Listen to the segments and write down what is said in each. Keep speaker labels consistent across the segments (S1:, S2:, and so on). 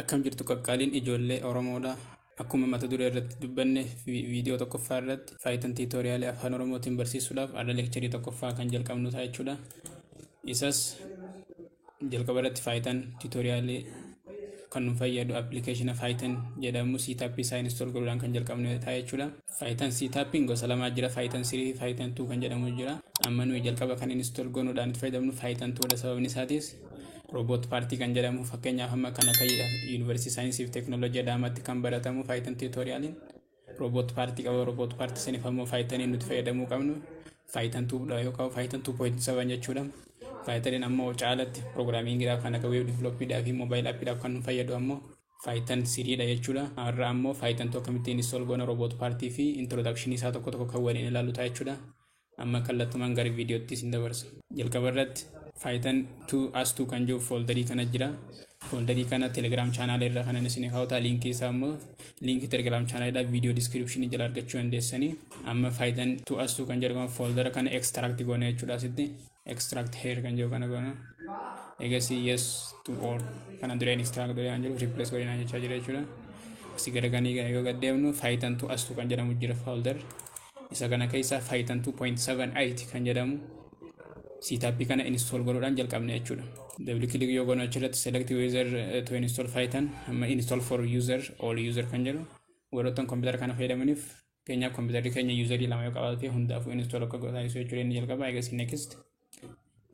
S1: Akkam jirtu qaqqaaliin ijoollee Oromoodha. Akkuma mata duree irratti dubbanne viidiyoo tokkoffaa irratti faayidan tiitoriyaalii afaan Oromootiin barsiisuudhaaf adda leekcharii tokkoffaa kan jalqabnu ta'a jechuudha. Isas jalqaba irratti faayidan tiitoriyaalii kan nu fayyadu appilikeeshina faayidan jedhamu siitaappii isaa install godhuudhaan kan jalqabnu ta'a jechuudha. Faayidan siitaappiin gosa lamaa jira. Faayidan 3 fi faayidan 2 kan jedhamu jira. Amma nuyi jalqaba kan install godhuudhaan itti fayyadamnu faayidan 2 sababni isaatis robot partii kan jedhamu fakkeenyaaf amma kan akka yuunivarsiitii saayinsii fi teekinooloojii Adaamaatti kan baratamu faayidan tiitoriyaaliin robot partii qaba. Robot partii saniif ammoo faayidanii nuti fayyadamuu qabnu faayidan 2 yookaan faayidan 2.7 jechuudha. Faayidaniin ammoo caalatti piroogiraamiingiidhaaf kan akka weeb diiveloppiidhaaf fi moobaayil aappiidhaaf kan nu fayyadu ammoo faayidan 3 dha jechuudha. Har'a ammoo faayidan tokko akkamittiin install goona robot partii fi introdakshinii isaa tokko tokko kan waliin ilaallu ta'a jechuudha. Amma kallattumaan gara viidiyootti isin dabarsa. Jalqaba irratti faayidan 2 kan jiru fooldarii kana jira. Fooldarii kana telegram chaanaalii irra kan isin kaa'uta. Liinkii isaa ammoo liinkii telegram chaanaalii viidiyoo diskiripshinii jala argachuu dandeessanii. Amma faayidan 2 kan jedhamu fooldara kana extract goona jechuudha. Asitti extract here kan jiru kana goona. Egasii yes to all kana dureen extract dureen jiru replace godina jechaa jira jechuudha. Si garaganii yoo gaddeemnu faayidan 2 kan jedhamu jira folder. Isa kana keessa faayidan 2.78 kan jedhamu siitaappii kana install godhuudhaan jalqabne jechuudha. Double click yoo goonu achirratti select user to install faayidan amma install for user all user kan jedhu warroottan kompiitara kana fayyadamaniif keenyaaf kompiitarri keenya userii lama yoo qabaate hundaafuu install akka godhaniisu jechuudha. Inni jalqaba eegasii next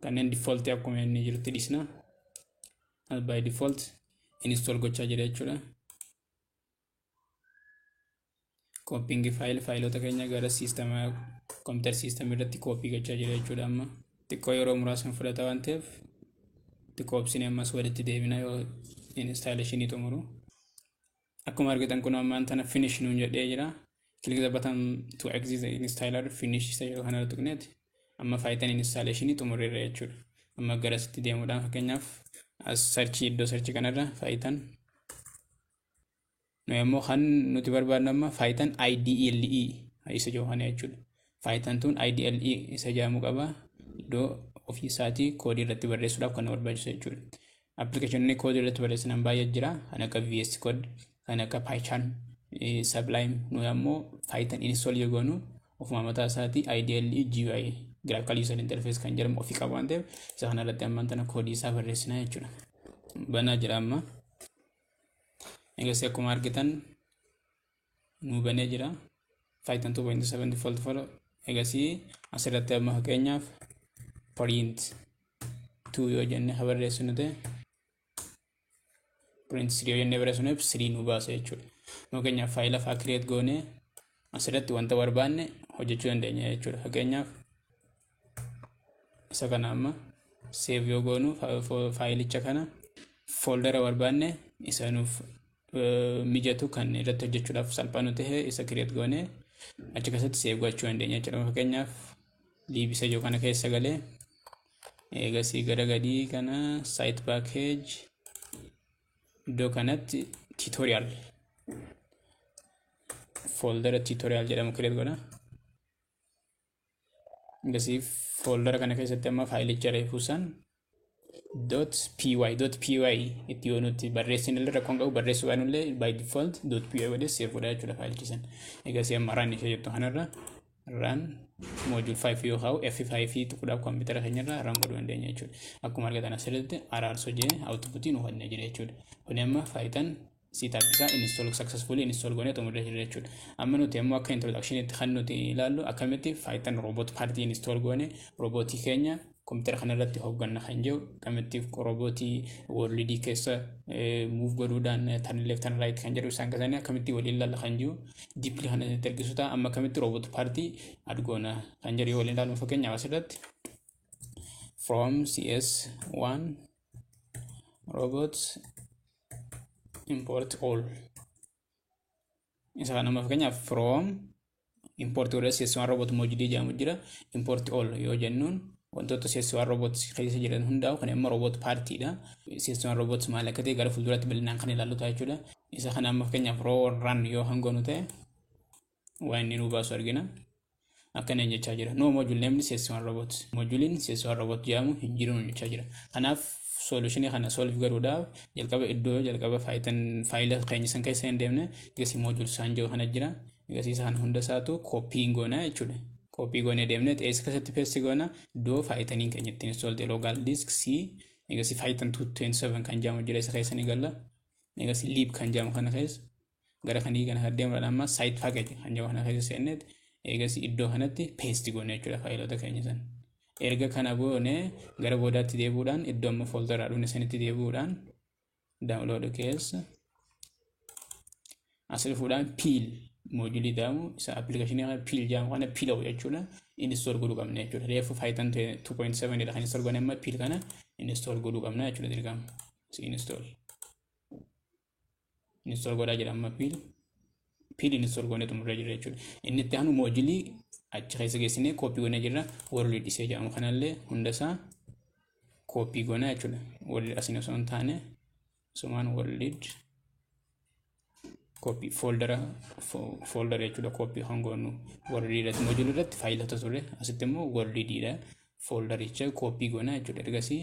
S1: kanneen default akkuma inni jirutti dhisna. By default install gochaa jira jechuudha. Copying faayilota keenya gara siistama kompiitar siistamii irratti koopii gochaa jira jechuudha. Amma xiqqoo yeroo muraasaan fudhata waan ta'eef xiqqoo obsinee ammas walitti deebina yoo installation xumuru. Akkuma argitan kun ammaan tana finish nuun jedhee jira. Click the button to exit the installer finish isa yeroo kana tuqneeti. Amma faayidan installation xumurreerra jechuudha. Amma gara sitti deemuudhaan fakkeenyaaf as search iddoo search kanarra faayidan nu ammoo kan nuti barbaadnu amma faayidan IDLE isa johana jechuudha. Faayidan tun IDLE isa jedhamu qaba. Iddoo ofii isaatii koodii irratti barreessuudhaaf kan barbaachisu jechuudha. Appilikeeshinoonni koodii irratti barreessan baay'ee jira. Kan akka VS Code, kan akka Python, Sublime nu ammoo faayidan install yoo goonu ofuma mataa isaatii IDLE GUI graphical user interface kan jedhamu ofii qabu waan ta'eef isa kana irratti ammaan tana koodii isaa barreessina jechuudha. Banaa jira amma. Egaa akkuma argitan nu banee jira. Faayidan 2.7 default follow. Egaa asirratti amma fakkeenyaaf print 2 yoo jenne barreessinu ta'e print 3 yoo jenne barreessinu 3 nu baasa jechuudha. Fakkeenyaaf faayila faa create goone asirratti wanta barbaanne hojjechuu dandeenya jechuudha. Fakkeenyaaf isa kana amma save yoo goonu faayilicha kana foldera barbaanne isa nuuf mijatu kan irratti hojjechuudhaaf salphaanu ta'e isa create goone achi keessatti save gochuu dandeenya jechuudha. Fakkeenyaaf liibisa yoo kana keessa galee eegasii gara gadii kana site package iddoo kanatti tutorial folder tutorial jedhamu create godha. Eegasii folder kana keessatti amma faayilicha reefuusan .py itti yoo nuti barreessine illee rakkoon qabu barreessuu baanullee by default .py godhee save godha jechuudha faayilichisan. Eegasii amma run ishee jettu kanarra run module 5 yoo ta'u F5 tuquudhaaf kompiitara keenyarra run godhuu dandeenya jechuudha. Akkuma argatan asirratti araarso jee outputiin hubannee jira jechuudha. Kun amma faayidan siitaappii isaa install successfully install goonee xumurree jira jechuudha. Amma nuti ammoo akka introductionitti kan nuti ilaallu akkamitti faayidan robot partii install goone robotii keenya kompiitara kanarratti hoogganna kan jiru akkamitti robotii worldii keessa move godhuudhaan turn left and right kan jedhu isaan kasanii akkamitti waliin ilaalla kan jiru deeply kan ergisu ta'a. Amma akkamitti robot partii adgoona kan jedhu waliin ilaallu fakkeenyaaf asirratti from CS1 robots import all isa kana fakkeenyaaf from import all CS1 robot module jedhamu jira import all yoo jennuun wantoota CS1 robots keessa jiran hundaa kan amma robot partiidha. CS1 robots maal akka ta'e gara fuulduratti bal'inaan kan ilaallu ta'a jechuudha. Isa kana amma fakkeenyaaf run yoo hangoonu ta'e waan inni nu baasu argina. Akkana jechaa jira. No module namni CS1 robot. Moduliin CS1 robot jedhamu hin jiru jechaa jira. Kanaaf solution kana solve garuudhaaf jalqaba iddoo jalqaba faayila keenya san keessa hin deemne egasii module isaan jiru kana jira egasii isaan hunda isaatu copy goona jechuudha. Copy goonee deemne eessa keessatti paste goona iddoo faayitaniin keenya ittiin install ta'e local disk C egasii faayitan 227 kan jedhamu jira isa keessa ni galla egasii lib kan jedhamu kana keessa gara kanii kana deemuudhaan amma site package kan jedhamu kana keessa seenneet egasii iddoo kanatti paste goona jechuudha faayilota keenya san. Erga kana goone gara boodaatti deebi'uudhaan iddoo amma folderaa dhufne sanitti deebi'uudhaan download keessa asii fuudhaan peel module daamu isa application kana peel jedhamu kana peel jechuudha install godhuu qabna jechuudha. Reefu faayitan 2.7 dha kan install goone amma peel kana install godhuu qabna jechuudha dirqama. Install godhaa jira amma peel install goone xumurree jira jechuudha. Inni itti aanu module achi keessa geessinee copy goonee jirra world isee jedhamu kanallee hundasaa copy goona jechuudha. World asiin osoo hin taane sumaan world copy folder jechuudha copy hangoonu world irratti module irratti faayilota ture asitti immoo world dha folder jecha copy goona jechuudha. Ergasii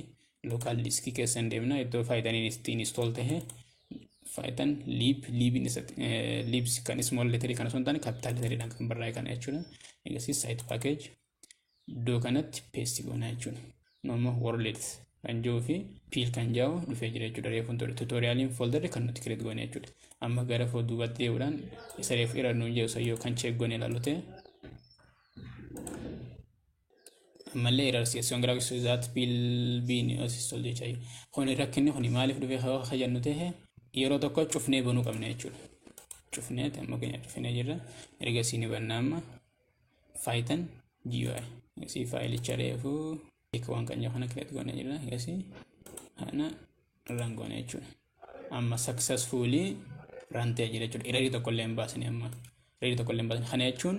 S1: local disk keessa hin deemna iddoo faayidaniin ittiin install ta'e faayitan libs kan small letter kan osoo hin taane capital letter dhaan kan barraa'e kana jechuudha. Egasii site package iddoo kanatti paste goona jechuudha. Nama world kan jiru fi peel kan jiru dhufee jira jechuudha. Reefuun tutorialiin folder kan nuti create goone jechuudha. Amma gara fuulduratti deebi'uudhaan isa reefu irra nuun jiru sayyoo kan check goone ilaallu ta'e ammallee error graphics that peel being installed jechuudha. Kun rakkinni kun maaliif dhufee hojjannu ta'e yeroo tokko cufnee banuu qabna jechuudha. Cufnee amma keenya cufnee jirra. Ergasii ni banna amma Python GUI. Egasii faayilicha reefu waan kan jiru kana create goone jirra. Egasii kana run goone jechuudha. Amma successfully run ta'ee jira jechuudha. Error tokko illee hin baasne amma. Error tokko illee hin baasne. Kana jechuun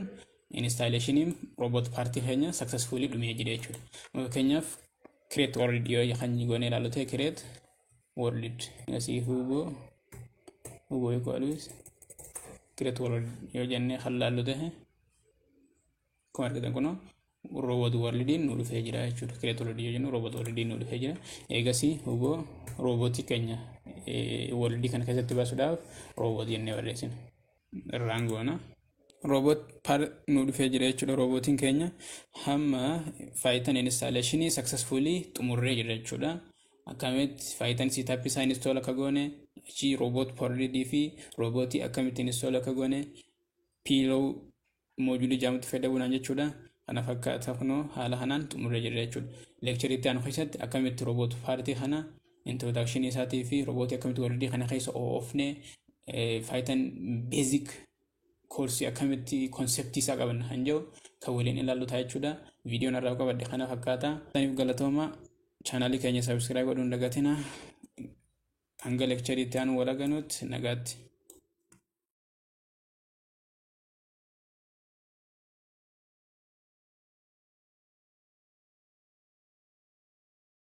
S1: installation robot party keenya successfully dhumee jira jechuudha. Fakkeenyaaf create world yoo kan goone ilaallu ta'e create world. Egasii hubo equals create world yoo jennee halaallu ta'e kuma argitan kuno robot world nu dhufee jira jechuudha. Create world yoo jennu robot world nu dhufee jira. Egasii hubo robot keenya world kana keessatti baasuudhaaf robot jennee barreessina. Run goona. Robot par nu dhufee jira jechuudha. Robotiin keenya hamma Python installation successfully xumurree jira jechuudha. Akkamitti Python setup isaa install akka goone achi robot parallel fi robotii akkamitti install akka goone pillow module jedhamutti fayyadamuudhaan jechuudha. Kana fakkaata kunoo haala kanaan xumurree jira jechuudha. Lecture itti aanu keessatti akkamitti robot party kana introduction isaatii fi robotii akkamitti world kana keessa oofne Python basic course akkamitti concept isaa qaban hanjoo kan waliin ilaallu ta'a jechuudha. Viidiyoon irraa qabadde kana fakkaata. Taniif galatooma. Channel keenya subscribe godhuun dagatina. Hanga lecture itti aanu wal arginutti nagaatti.